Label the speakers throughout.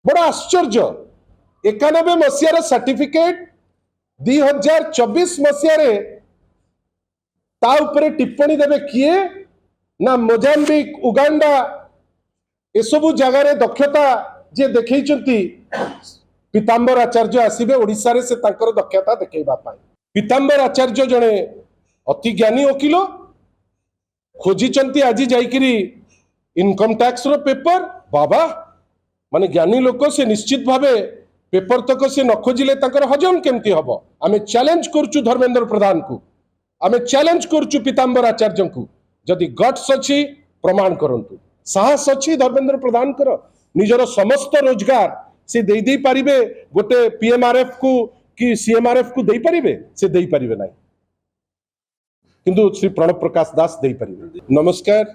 Speaker 1: बड़ा आश्चर्य 91 मसीहार सर्टिफिकेट 2024 मसीह टिप्पणी देवे किए ना मोजाम्बिक उगांडा एसबू जगार दक्षता जे देखई पीताम्बर आचार्य आसबे ओडिशा रे से तांकर दक्षता देखैबा पाई। पीताम्बर आचार्य जने अति ज्ञानी वकील खोजी आज जाइकरी इनकम टैक्स रो पेपर बाबा माने ज्ञानी लोक से निश्चित भावे पेपर तक से न खोजिले तांकर हजम केमती हबो। आमे चैलेंज करचु धर्मेंद्र प्रधान को, आमे चैलेंज करचु पीताम्बर आचार्य को, जदि गट्स अछि प्रमाण करंतु, साहस अछि धर्मेंद्र प्रधान कर निजर समस्त रोजगार से दे पारिबे गोटे पीएमआरएफ को कि सीएमआरएफ को दे पारिबे, से दे पारिबे नाही, किंतु श्री प्रणव प्रकाश दास दे पारिबे। नमस्कार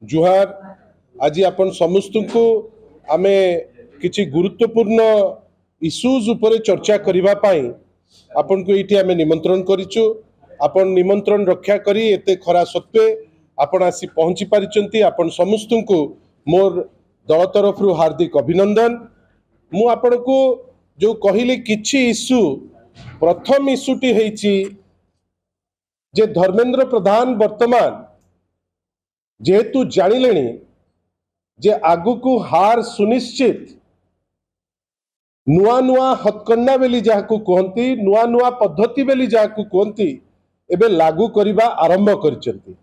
Speaker 1: जुहार। आज आपण समस्त को आमे किछि गुरुत्वपूर्ण इश्यूज उपरे चर्चा करिबा पाई आपण को इठी आमे निमंत्रण करिछु। आपण निमंत्रण रक्षा करी एते खरा सत्वे आपण आसी पहुंची पारिचंती। आपण समस्त को मोर दल तरफ हार्दिक अभिनंदन। मु आपण को जो कहिली किछि इश्यू, प्रथम इश्यूटी हेछि जे धर्मेंद्र प्रधान वर्तमान जेहेतु जानिलेनी जे आगु को हार सुनिश्चित, नुआ नुआ हथकंडा बेली जाहाकू कहती, नुआ नुआ पद्धति बेली जाहाकू कहती एबे लागू करिबा आरंभ करिसंती।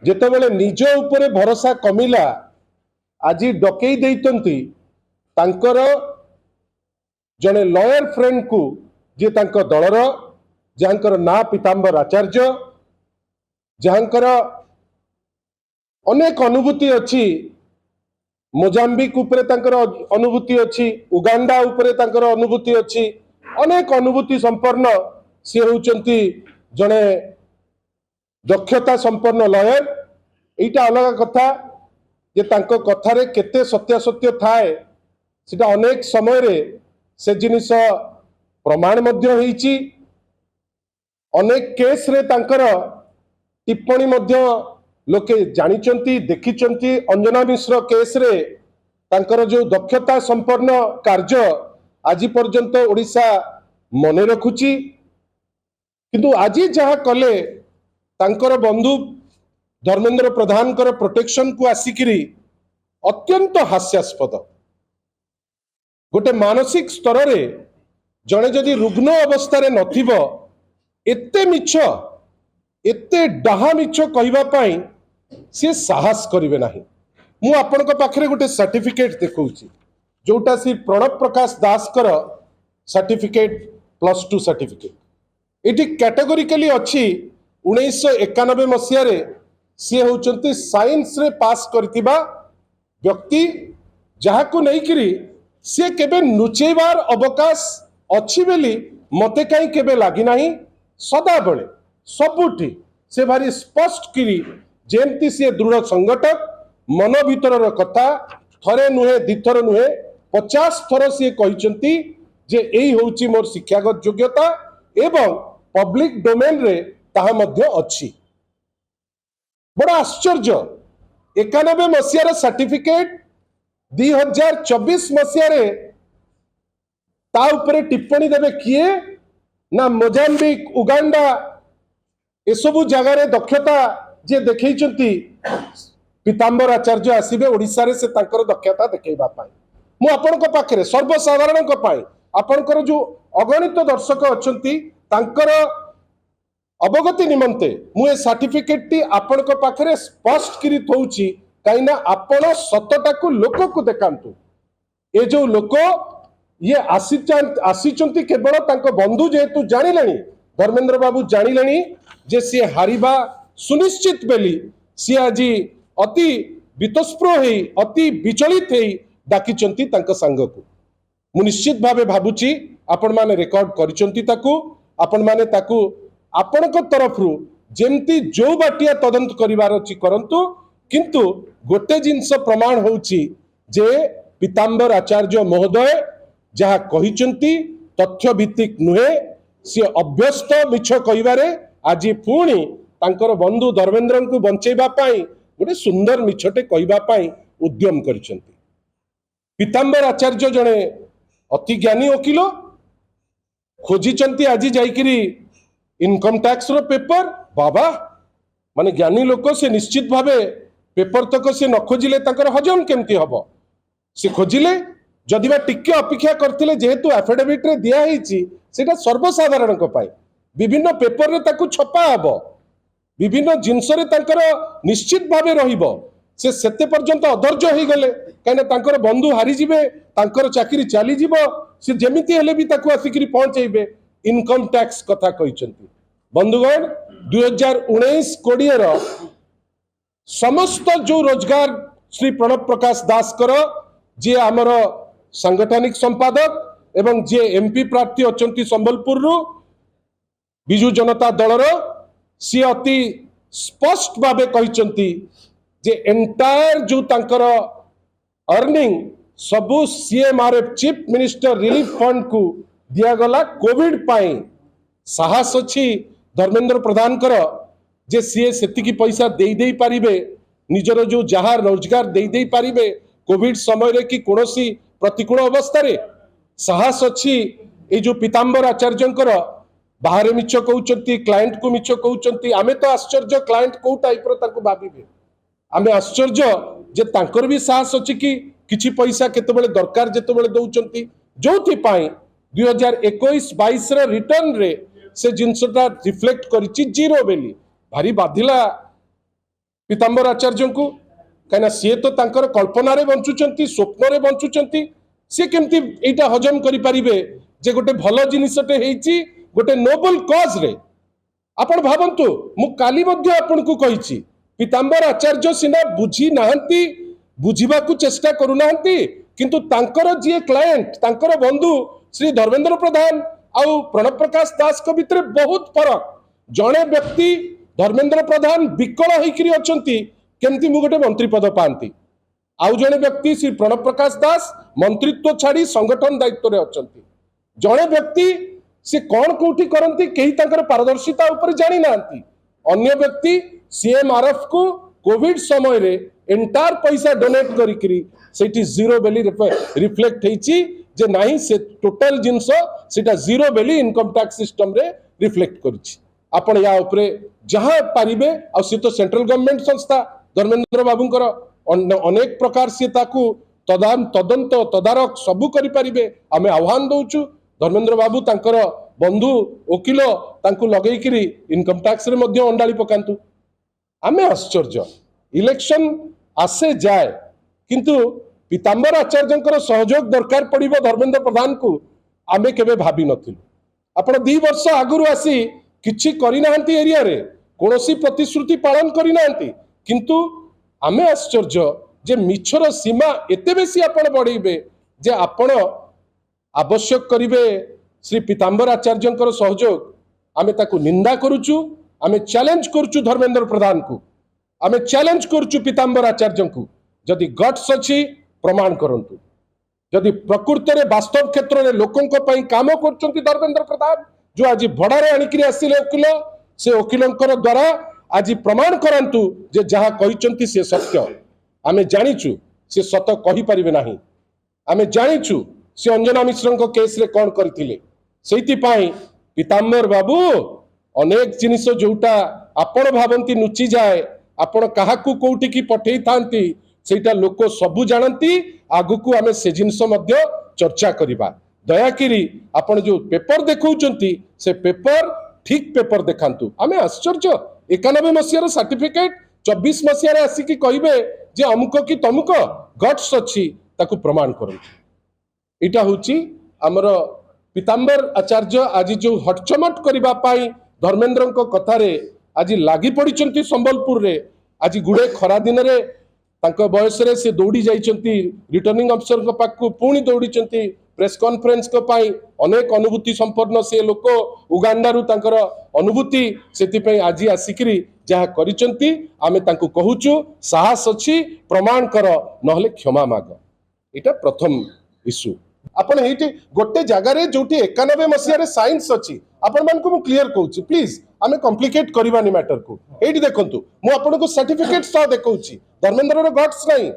Speaker 1: जेतेबेले निज उपरे भरोसा कमिला आज डकई देइतंती तांकर जने लॉयर फ्रेंड को जे तांकर दलर जहांकर ना पीताम्बर आचार्य, जहांकर अनेक अनुभूति अच्छी, मोजाम्बिक उपरे तांकर अनुभूति अच्छी, उगांडा उपरे तांकर अनुभूति अच्छी, अनेक अनुभूति संपन्न सी होचंती जने दक्षता संपन्न लॉयर। एटा अलग कथा जे तांको कथारे केते सत्यासत्य थाए सेटा अनेक समय रे से जिनिस प्रमाण मध्य होईची। अनेक केस रे तांकर टिप्पणी मध्य लोके जानिचंती देखिचंती। अंजना मिश्र केस रे तांकर जो दक्षता संपन्न कार्य आज पर्यंत ओडिशा मने रखुची, किंतु आज जहा कले तांकर बंधु धर्मेंद्र प्रधान कर प्रोटेक्शन को आसिकिरी अत्यंत हास्यास्पद। गोटे मानसिक स्तर रे जने जदि रुग्ण अवस्था रे नथिबो एते मिछ एते डाहा मिछ कहिबा पाई से साहस करिवे नाही। मु आपनक पाखरे गोटे सर्टिफिकेट देखौची जोटा श्री प्रणव प्रकाश दास कर सर्टिफिकेट +2 सर्टिफिकेट। एटी कैटेगोरिकली अछि 1991 मसीह रे सी होचंती साइंस रे पास करथिबा व्यक्ति, जहाकू नैकिरी सी केबे नुचेबार अवकाश अछि बेली मते काई केबे लागि नाही। सदा बेले सबुठी से भारी स्पष्ट करी जेमती सी दृढ़ संगठक मन भीतर कथा थरे नुहे दिथर नुहे 50 थर सी कहिचंती जे एई होउची मोर शिक्षागत योग्यता एवं पब्लिक डोमेन रे ताहा मध्य अछि। बड़ा आश्चर्य 91 मसीहार सर्टिफिकेट 2024 मसीह ता उपरे टिप्पणी देवे किए ना मोजाम्बिक उगांडा एसबू जगार दक्षता जे देखई पीताम्बर आचार्य आसबे ओडिशा रे से तांकर दक्षता देखैबा पाई। मु आपनक पाखरे सर्वसाधारण आपनकर जो अगणित दर्शक अछंती तांकर अवगति निमंते मु ए सर्टिफिकेट टी आपनक पाखरे स्पष्ट करी थौची, काइना आपण सतता को लोक को देखांतु। ए जो लोक ये आसीचंती केवल तांको बंधु जेहेतु जानिलेनी, धर्मेंद्र बाबू जानिलेनी जे सी हारिबा सुनिश्चित बेली सी आज अति वितस्प्र हेई अति विचलित हेई डाकिचंती तांको संग को। मु निश्चित भावे भाबुची आपण माने रेकॉर्ड करिचंती ताकू, आपण माने ताकू आपणक तरफ जेमती जो बाटिया तदंत करिवार अछि करंतु, किंतु गोटे जिनस प्रमाण होउची जे पीताम्बर आचार्य महोदय जहा कहिचंती तथ्य भित्तिक नुहे, सी अभ्यस्त मिछ कहिबारे आज पुणी तांकर बंधु धर्मेंद्र को बंचेबा पाई गोटे सुंदर मिछटे कहिबा पाई उद्यम करिचंती। पीताम्बर आचार्य जड़े अति ज्ञानी वकिल खोजी आज जाइकरी इनकम टैक्स रो पेपर बाबा माने ज्ञानी लोक से निश्चित भावे पेपर तक से न खोजिले ताकर हजम केमती हम से खोजिले जदि बा टिके अपेक्षा करथिले जेहेतु एफिडेविट रे दिया हेछि सेटा सर्वसाधारण को पाए विभिन्न पेपर रे ताकू छपा हबो विभिन्न जिनस रे ताकर निश्चित भावे रहिबो से सेते पर्यंत अधर्य हो गले कहीं तांकर बंधु हारी जिवे तांकर चाकरी चली जीवो से जेमिति हेले भी ताकू आसिकरी पहुंचेबे इनकम टैक्स कथा कहिसंती बंधुगण 2019-20 रो समस्त जो रोजगार श्री प्रणव प्रकाश दास कर जी आमर सांगठनिक संपादक एवं जी एमपी प्रार्थी अचंती संबलपुर रु बिजु जनता दल सी अति स्पष्ट भावे कहिसंती जे एंटायर जो तांकर अर्निंग सबु CMRF chief minister relief fund को दिया गला कोविड पाई साहस अछि धर्मेंद्र प्रधान कर जे सीए सेतिकी पैसा दे पारिबे निजर जो जहाँ रोजगार दे पारिबे कोविड समय रे कि कोनोसी प्रतिकूल अवस्था रे साहस अछि ए जो पीताम्बर आचार्यंकर बाहर मिछ कहउचंती क्लाइंट को मिछ कहउचंती आमे तो आश्चर्य क्लाइंट को टाइप रो ताको भाबिबे आमे आश्चर्य जे तांकर भी साहस अछि कि किछि पैसा केतेबेले दरकार जेतेबेले दउचंती जोथि पाई 2021-22 रे रिटर्न रे से जिनसटा रिफ्लेक्ट करिछि जीरो बेली भारी बाधिला पीताम्बर आचार्य को कहीं सी तो तांकर कल्पना रे बंचुचंती स्वप्न रे बंचुचंती सी केमती एटा हजम करि परिबे जे गोटे भलो जिनिसटे हेछि गोटे नोबल कॉज रे आपण भाबंतु मु काली मध्ये आपण को कहिछि पीताम्बर आचार्य सिना बुझी नाहंती बुझीबा को चेष्टा करू नाहंती किंतु तांकर जे क्लाइंट तांकर बंधु श्री धर्मेंद्र प्रधान आउ प्रणव प्रकाश दास को भितर बहुत फरक जड़े व्यक्ति धर्मेंद्र प्रधान विकल होकर अछंती केमती मु गोटे मंत्री पद पाती आउ जड़े व्यक्ति श्री प्रणव प्रकाश दास मंत्रित्व छाड़ी संगठन दायित्व रे अछंती जड़े व्यक्ति से कौन कोठी करंती केही तांकर पारदर्शिता ऊपर जानी नांती अन्य व्यक्ति सीएमआरएफ को कोविड समय रे एंटायर पैसा डोनेट करिकरी सेठी जीरो बेली रिफ्लेक्ट हेची जे नाही से टोटल जिंस सेटा जीरो बेली इनकम टैक्स सिस्टम रे रिफ्लेक्ट करिछि आपण या ऊपर जहां पारिबे आ से तो सेंट्रल गवर्नमेंट संस्था धर्मेंद्र बाबूंकर अनेक प्रकार से ताकू तदंत तदारक सबू करि पारिबे आमे आह्वान दउछु धर्मेंद्र बाबू तांकर बंधु वकील तांकू लगेइकरी इनकम टैक्स रे मध्ये अंडाळी पकांतु आमे आश्चर्य इलेक्शन आसे जाए किंतु पीताम्बर आचार्यंकर सहयोग दरकार पड़िबो धर्मेंद्र प्रधान को आमे केबे भाबी नथिलु आपण 2 वर्ष आगुरु आसी किछि करि नाहंती एरिया रे कोनोसी प्रतिश्रुति पालन करि नाहंती किंतु आमे आश्चर्य जे मिछर सीमा एते बेसी आपण बढ़ेबे जे आपण आवश्यक करिवे श्री पीताम्बर आचार्यंकर सहयोग आमे ताकू निंदा करूछु आमे चैलेंज करूछु धर्मेंद्र प्रधान को आमे चैलेंज करूछु पीताम्बर आचार्य को जदि गट्स अछि प्रमाण करंतु जदि प्रकृति रे वास्तव क्षेत्र रे लोकन को पई काम करचंती धर्मेंद्र प्रधान जो आज भड़ारे आनिकरी आसिले वकील से वकीलंकर द्वारा आज प्रमाण करंतु जे जहा कहिचंती से सत्य आमे जानिछु से सत कहि परिबे नाही आमे जानिछु से अंजना मिश्र को केस रे कोन करथिले सेति पई पीताम्बर बाबू अनेक जिनिस जोटा आपण भाबंती नुची जाए आपण काहाकू कोउठी की पठेई थांती सेटा लोक सबु जानती आगु को आमे से जिनिस मध्य चर्चा करिबा दयाकिरी आपण जो पेपर देखौचंती से पेपर ठीक पेपर देखांतु आमे आश्चर्य 91 मसियार सर्टिफिकेट 24 मसियार आसी की कहिबे जे अमुक की तमुक गट्स अछि ताकू प्रमाण करंतु इटा होची हमर पीताम्बर आचार्य आज जो हटचमट करिबा पाई धर्मेंद्र को कथा रे आज लागी पड़िचंती संबलपुर रे आज गुडे खरा दिन रे तांको बयस रे से दौड़ी जाइचंती रिटर्निंग अफसर को पाकू पुणी दौड़ीचंती प्रेस कॉन्फ्रेंस को पाई अनेक अनुभूति संपन्न से लोक उगांडा रु तांकर अनुभूति सेति पई आज आसिकरी जहा करिचंती आमे तांको कहूचु साहस अछि प्रमाण कर नहले क्षमा माग एटा प्रथम इश्यू आपण हेटी गोटे जगह रे जोटी 91 मसिया रे साइंस अछि आपण मान को मु क्लियर कहूची प्लीज आमे कॉम्प्लिकेट करबानी मैटर को एटी देखंतु मु आपण को सर्टिफिकेट सा देखौची धर्मेंद्र रो गट्स नाही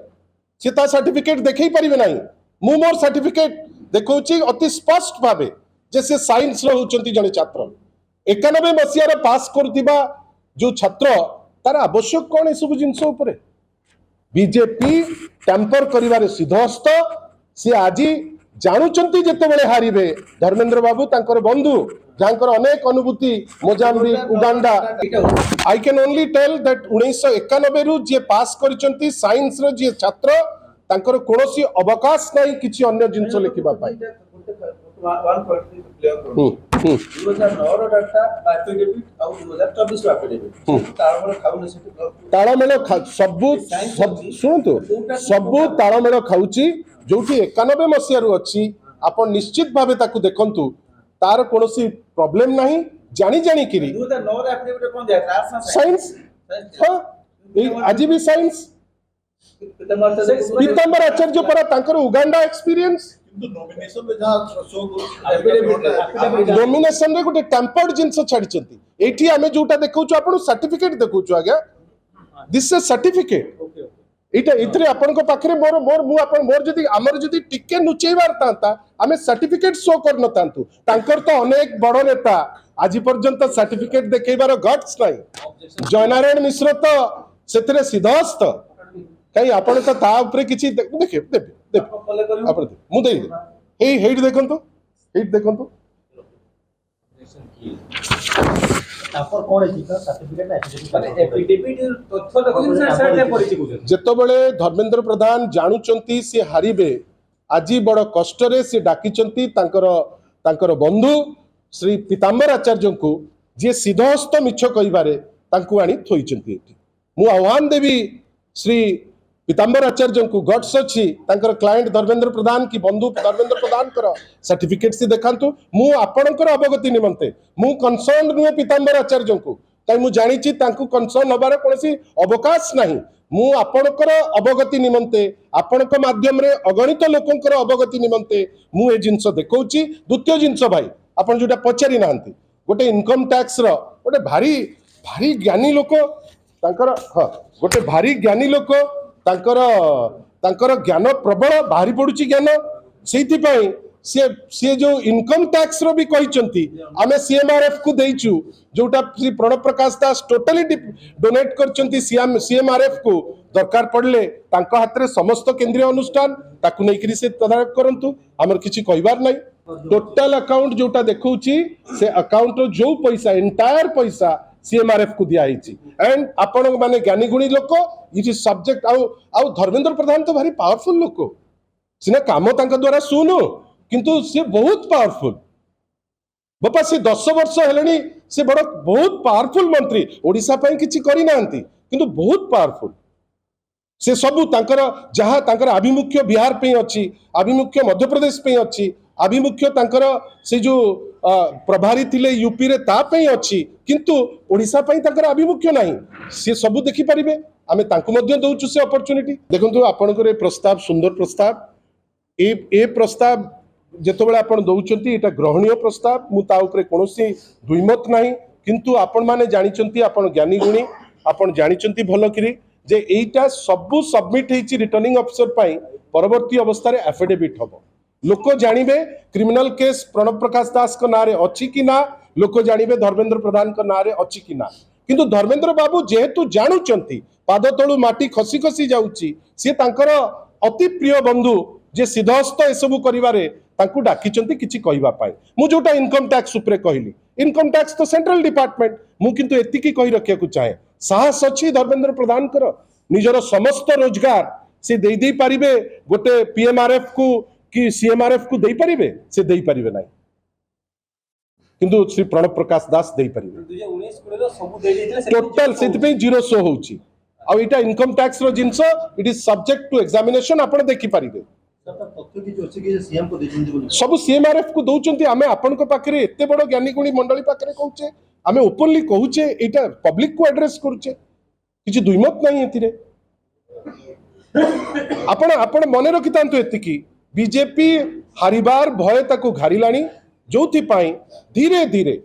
Speaker 1: से ता सर्टिफिकेट देखै परिबे नाही मु मोर सर्टिफिकेट देखौछि अति स्पष्ट भावे जे से साइंस रो होचंती जने छात्र 91 मसिया पास करथिबा जो छात्र तार आवश्यक कौन सब जिनस बीजेपी टैंपर करिवारे सिद्धहस्त सी आज जानुचंती जेतेबेले हारिबे धर्मेंद्र बाबू तांकर बंधु जांकर अनेक अनुभूति Mozambique Uganda I can only tell that 1991 रु जे पास करिसंती साइंस रो जे छात्र तांकर कोनोसी अवकाश नाही किछि अन्य जिंस लिखिबा पाई तालमेल सबू शुणु सबू तालमेल खाऊची जोठी 91 मसीह अच्छी आप निश्चित भावे ताकू देखंतु तार कोनोसी प्रॉब्लम नहीं जानी जानी किरी साइंस हाँ आज भी साइंस पीताम्बर आचार्य परा तांकर उगांडा एक्सपीरियंस नॉमिनेशन रे गोटे टेम्पर्ड जिंस छाड़िचंती एठी आमे जोटा देखौछु आपण सर्टिफिकेट देखौछु आज्ञा दिस इज सर्टिफिकेट एटा इतरे आपण को पाखरे मोर मोर मु आपण मोर जदी हमर जदी टिके नुचेबार तांता आमे सर्टिफिकेट शो कर न तांतु तांकर तो अनेक बड़ नेता आज पर्यंत सर्टिफिकेट देखैबार गट्स नाही जयनारायण मिश्र तो सेतरे सिद्धहस्त कहीं आपण तो ता ऊपर किछि देखे देबे आपण मु देई हे हेड देखंतु
Speaker 2: तापर कोन है का सर्टिफिकेट ना एफिडेविट तथ्य देखो सर परिचय
Speaker 1: जेतबेले धर्मेंद्र प्रधान जानुचंती से हारिबे आजी बड़ कष्ट रे से डाकिचंती तांकर बंधु श्री पीताम्बर आचार्य को जे सिद्धहस्त मिछ कहिबारे तांकु आनी थोइचंती एठी मु आह्वान देवी श्री पीताम्बर आचार्य को गट्स अच्छी तांकर क्लाइंट धर्मेंद्र प्रधान की बंधु धर्मेंद्र प्रधान कर सर्टिफिकेट से देखांतु मु आपणकर अवगति निमंते मु कंसर्न नुहे पीताम्बर आचार्य को कहीं मु जानिछि तांकु कंसर्न हबार कोनसी अवकाश नाही मु आपणकर अवगति निमंते आपणक माध्यम रे अगणित लोकंकर अवगति निमंते मु ए जिंस देखौछि द्वितीय जिंस भाई आपण जोटा पचारि नाहंती गोटे इनकम टैक्स रो गोटे भारी भारी ज्ञानी लोक तांकर हां गोटे भारी ज्ञानी लोक तांकर ज्ञान प्रबल बाहरी पड़ुची ज्ञान से जो इनकम टैक्स रो भी कहिचंती आमे सीएमआरएफ को देइचु जोटा श्री प्रणव प्रकाश दास टोटली डोनेट करचंती सीएमआरएफ को दरकार पड़ले तांको हाथ रे समस्त केंद्रीय अनुष्ठान ताकू नै करी से तदारक करंतु हमर किछि कहिबार नै टोटल अकाउंट जोटा देखौची से अकाउंट रो जो पैसा एंटायर पैसा सीएमआरएफ को दिया एंड आपण माने ज्ञानी गुणी लोक इट इज सब्जेक्ट आउ धर्मेंद्र प्रधान तो भारी पावरफुल लोक सिना काम तांका द्वारा सुनो किंतु से बहुत पावरफुल बापा से 10 वर्ष हेलेनी से बड़ बहुत पावरफुल मंत्री ओडिशा पई किछि करि नांती किंतु बहुत पावरफुल से सबु तांकर जहा तांकर आभिमुख्य बिहार पे अच्छी आभिमुख्य मध्य प्रदेश पे अच्छी आभिमुख्य तांकर से जो प्रभारी थिले यूपी रे ता पे अच्छी किंतु ओडिशा पई तांकर आभिमुख्य नाही से सबु देखि परिबे आमे तांको मध्य दउछु से अपॉर्चुनिटी देखंतु आपनकर प्रस्ताव सुंदर प्रस्ताव ए प्रस्ताव जेतबेले आपण दउचंती एटा ग्रहणीय प्रस्ताव मु ता ऊपर कोनोसी दुईमत नाही किंतु आपण माने जानिचंती आपण ज्ञानी गुणी आपण जानिचंती भलो करी जे एटा सबु सबमिट हेची रिटर्निंग ऑफिसर पाई परवर्ती अवस्था रे एफिडेविट हबो लोक जानिबे क्रिमिनल केस प्रणव प्रकाश दास को नारे अछि कि ना लोक जानिबे धर्मेंद्र प्रधान को नारे अछि कि ना किंतु धर्मेंद्र बाबू जेहेतु जानुचंती पाद तळु माटी खसी खसी जाउची से तांकर अति प्रिय बंधु जे सिद्धहस्त एसबु करिवारे तांकु डाकिचंती किछि कहिबा पाई मु जोटा इनकम टैक्स ऊपर कहली इनकम टैक्स तो सेंट्रल डिपार्टमेंट मु किंतु एतिकी कहि रखिया को चाहे साहस अछि धर्मेंद्र प्रधान कर निजर समस्त रोजगार से देई देई परिबे गोटे पीएमआरएफ को कि सीएमआरएफ को देई परिबे से देई परिबे नाही किंतु श्री प्रणव प्रकाश दास देई परिबे
Speaker 2: 2019 कोले सब देई देले
Speaker 1: टोटल सेति पे 0 शो होउची आ इटा इनकम टैक्स रो जिंस it is subject to examination आपण देखि परिबे
Speaker 2: तथ्य कि अछि कि सीएम को देचंती बोली
Speaker 1: सब सीएमआरएफ को दउचंती आमे आपण को पाखरे एते बड़ ज्ञानी गुणी मंडली पाखरे कहउचे आमे ओपनली कहउचे एटा पब्लिक को एड्रेस करूचे किछि दुईमत नाही एथिरे आपण मने रखितांतु एतिकी बीजेपी हारिबार भय ताको घारिलाणी जोथि पाई धीरे धीरे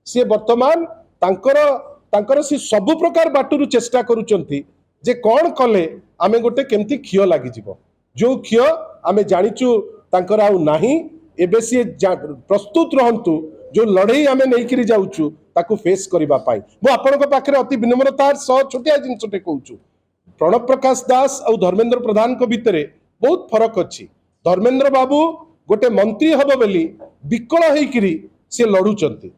Speaker 1: से वर्तमान तांकर से सब प्रकार बाटुरु चेष्टा करूचंती जे कोन कले आमे गोटे केमती खियो लागि जिवो जो खियो आमे जानिचु तांकर आउ नाही एबे सी प्रस्तुत रहंतु जो लड़ाई आमे नहीं करी जाउचु ताकू फेस करबा पाई मो आपन को पाखरे अति विनम्रतार सह छोटिया जिनसटे कहूचु प्रणव प्रकाश दास और धर्मेंद्र प्रधान को भितरे बहुत फरक अच्छी धर्मेंद्र बाबू गोटे मंत्री हब बोली विकल होइकिरी से लड़ुचंती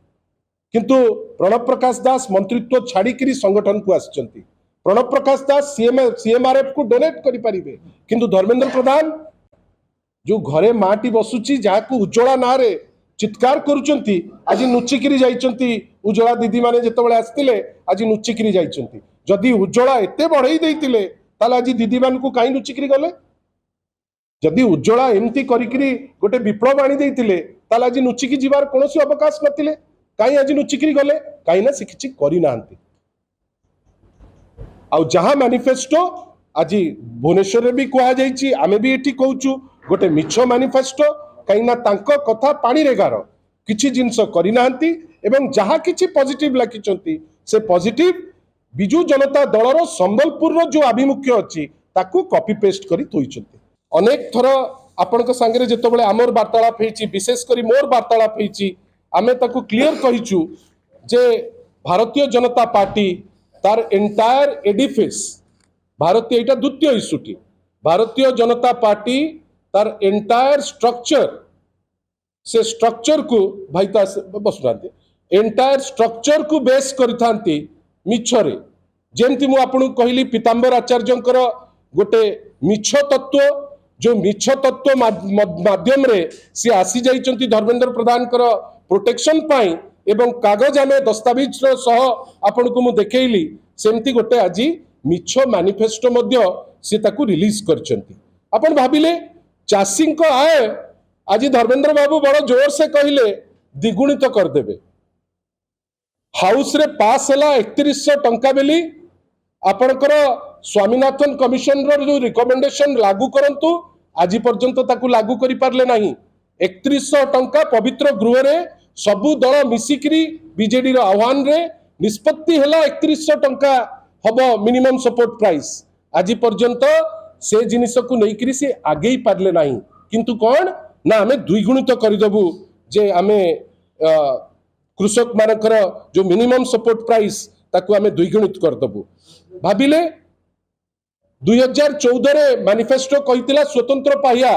Speaker 1: किंतु प्रणव प्रकाश दास मंत्रित्व छाड़िकी संगठन को आसचंती प्रणव प्रकाश दास सीएमआरएफ को डोनेट करि परिबे किंतु धर्मेंद्र प्रधान जो घरे माटी बसुची जाको उज्ज्वला ना रे चित्कार करूचंती आज नुचिकिरी जाइचंती उज्ज्वला दीदी माने जेतबेले आस्तिले आज नुचिकिरी जाइचंती जदि उज्ज्वला एते बढ़ई देइतिले ताले आज दीदी मान को काई नुचिकिरी गले जदि उज्ज्वला एमती करिकिरी गोटे विप्लव आनी देइतिले ताले आज नुचिकी जीवार कोनोसी अवकाश नथिले काई आज नुचिकिरी गले काई ना से किछि करि नांती आ जहां मैनिफेस्टो आज भुवनेश्वर रे भी कहा जाइछि आमे भी एठी कहूचु गोटे मिछ मैनिफेस्टो कहीं ना तांको कथा पानी रे गार किछि जिंस करि नांती एवं जहां किछि पॉजिटिव लागिचंती से पॉजिटिव बिजू जनता दलर संबलपुर रो जो आभिमुख्य अछि ताकू कॉपी पेस्ट करी थोइचंती अनेक थर आपनक संगे जेतबेले आमर वार्तालाप हेछि विशेष करी मोर वार्तालाप हेछि आमे ताकू क्लियर कहिचु जे भारतीय जनता पार्टी तार एंटायर एडिफिस भारतीय एटा द्वितीय इस्यूटी भारतीय जनता पार्टी तार एंटायर स्ट्रक्चर से स्ट्रक्चर को भाई बसुना एंटायर स्ट्रक्चर को बेस करिथांती मिछरे जेमती मु आपन कहली पीतांबर आचार्यंकर गोटे मिछ तत्व जो मिछ तत्व माध्यम रे से आसी जाइचंती धर्मेंद्र प्रधान कर प्रोटेक्शन पाई एवं कागज आमे दस्तावेज सह आपन को मु देखैली सेमती गोटे आज मिछ मैनिफेस्टो मध्य से ताकू रिलीज करचंती आपन भाबिले चाषी को आय आज धर्मेंद्र बाबू बड़ जोर से कहले द्विगुणित करदेवे हाउस रे पास है 3100 टंका बेली आपणकर स्वामीनाथन कमिशन रो जो रिकमेंडेशन लागू करंतु आज पर्यंत ताकू लागू करि पारले नाही 3100 टंका पवित्र गृह रे सबु दल मिसिकरी बीजेडी रो आह्वान रे निष्पत्ति हला 3100 टंका हबो मिनिमम सपोर्ट प्राइस आज पर्यंत से जिनिस को नहीं से आगे ही पारले नहीं किंतु कौन ना आमे द्विगुणित करदेबू जे आमे कृषक मानकर जो मिनिमम सपोर्ट प्राइस ताकू आमे द्विगुणित करदेबू भाबिले 2014 रे मैनिफेस्टो कहितिला स्वतंत्र पाहिया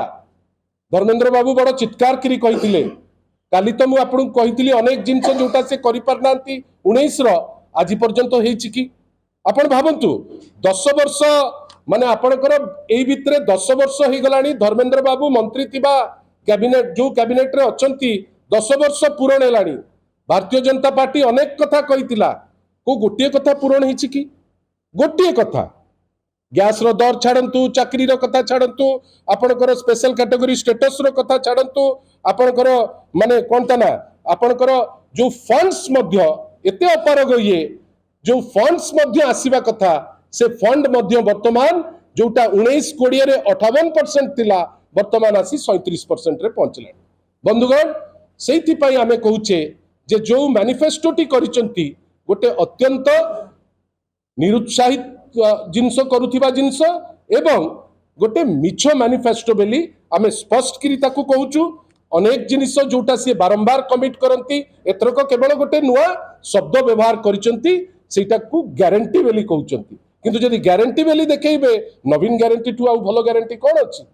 Speaker 1: धर्मेंद्र बाबू बड़ चित्कार करी कहितिले काली तो मु आपन कहितिली अनेक जिंस जोटा से करि पारनांती 19 रो आज पर्यंत हेछि कि आपण भाबंतु 10 वर्ष माने आपणकर एई भितरे 10 वर्ष हो गलानी धर्मेंद्र बाबू मंत्री थिबा कैबिनेट जो कैबिनेट रे अछंती 10 वर्ष पूर्ण हेलानी भारतीय जनता पार्टी अनेक कथा कहितिला को गोटिए कथा पूर्ण हिछि कि गोटिए कथा गैस रो दर छाड़ंतु चाकरी रो कथा छाड़ंतु आपणकर स्पेशल कैटेगरी स्टेटस रो कथा छाड़ंतु आपणकर माने कोनता ना आपणकर जो फंड्स मध्य एते अपारग ये जो फंड्स मध्य आसीबा कथा से फंड मध्य वर्तमान जोटा 19-20 रे 58% थिला वर्तमान आसी 37% रे पहुंचले बंधुगण सेति पई आमे कहूचे जे जो मैनिफेस्टोटी करिसंती गोटे अत्यंत निरुत्साहित जिनस करुथिबा जिनस एवं गोटे मिछ मैनिफेस्टो बेली आमे स्पष्ट करी ताकू कहूचु अनेक जिनिस जोटा से बारंबार कमिट करंती एतरक केवल गोटे नुआ शब्द व्यवहार करिसंती सेटा को ग्यारंटी बेली कहउचंती किंतु जदि ग्यारंटी बेली देखैबे नवीन ग्यारंटी टू आ भलो ग्यारंटी कोन अछि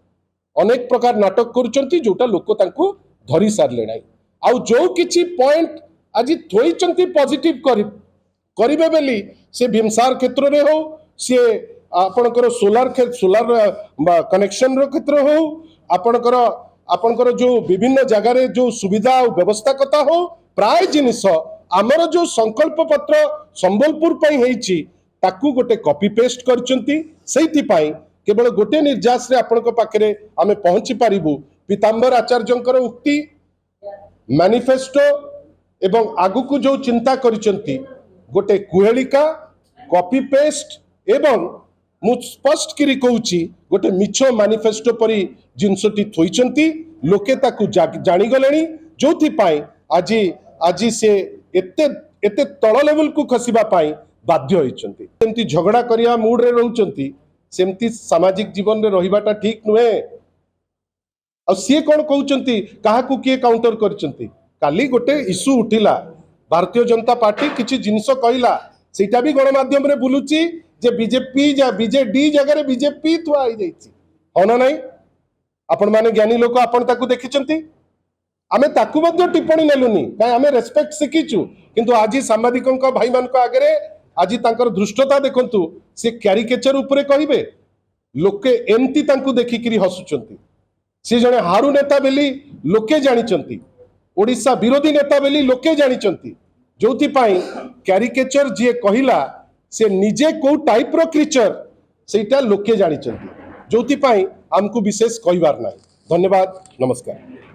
Speaker 1: अनेक प्रकार नाटक करूचंती जोटा लोक तांको धरी सारले नाही आ जो किछि पॉइंट आज थोइचंती पॉजिटिव करिबे बेली से भीमसार क्षेत्र रे हो से आपणकर सोलार कनेक्शन रो क्षेत्र हो आपणकर जो विभिन्न जगह रे जो सुविधा और व्यवस्था कथा हो प्राय जिनिस आमर जो संकल्प पत्र संबलपुर पई हेछि ताकू गोटे कॉपी पेस्ट करचंती सेति पई केवल गोटे निर्यास रे आपनक पाखरे आमे पहुंची पारिबु पीतांबर आचार्यंकर उक्ति मैनिफेस्टो एवं आगु को जो चिंता करिसंती गोटे कुहेलिका कॉपी पेस्ट एवं मु स्पष्ट करी कहूची गोटे मिछ मैनिफेस्टो परी जिनसटी थोइचंती लोके ताकू जानी गलेनी जोथि पाई आज से एते तळ लेवल को खसिबा पाई बाध्य होइचंती सेमती झगड़ा करिया मूड रे रहउचंती सेमती सामाजिक जीवन रे रहिबाटा ठीक नुहे आ सी कौन कहते क्या किए काउंटर करछंती काली गोटे इश्यू उठिला भारतीय जनता पार्टी किसी जिनस कहला सेटा भी गणमाध्यम रे बुलुची जे बीजेपी बीजेडी जगह बीजेपी थुआ हो जाइछि हो ना नहीं आपण माने ज्ञानी लोक आपण ताकू देखिचंती आमे ताकू मध्य टिप्पणी नेलुनी काई आमे रेस्पेक्ट सिखिचु किंतु आज सांबादिकों भाई मान आगे आज तांकर धृष्टता देखंतु से क्यारिकेचर उपरे कहिबे लोके एमती तांकू देखिकिरी हसुचंती से जने हारू नेता बेली लोके जानिचंती ओडिशा विरोधी नेता बेली लोके जानिचंती जोथि पाई क्यारिकेचर जे कहिला से निजे को टाइप रो क्रीचर सेटा लोके जानिचंती जोथि पाई हमकु विशेष कहिबार नाही धन्यवाद नमस्कार।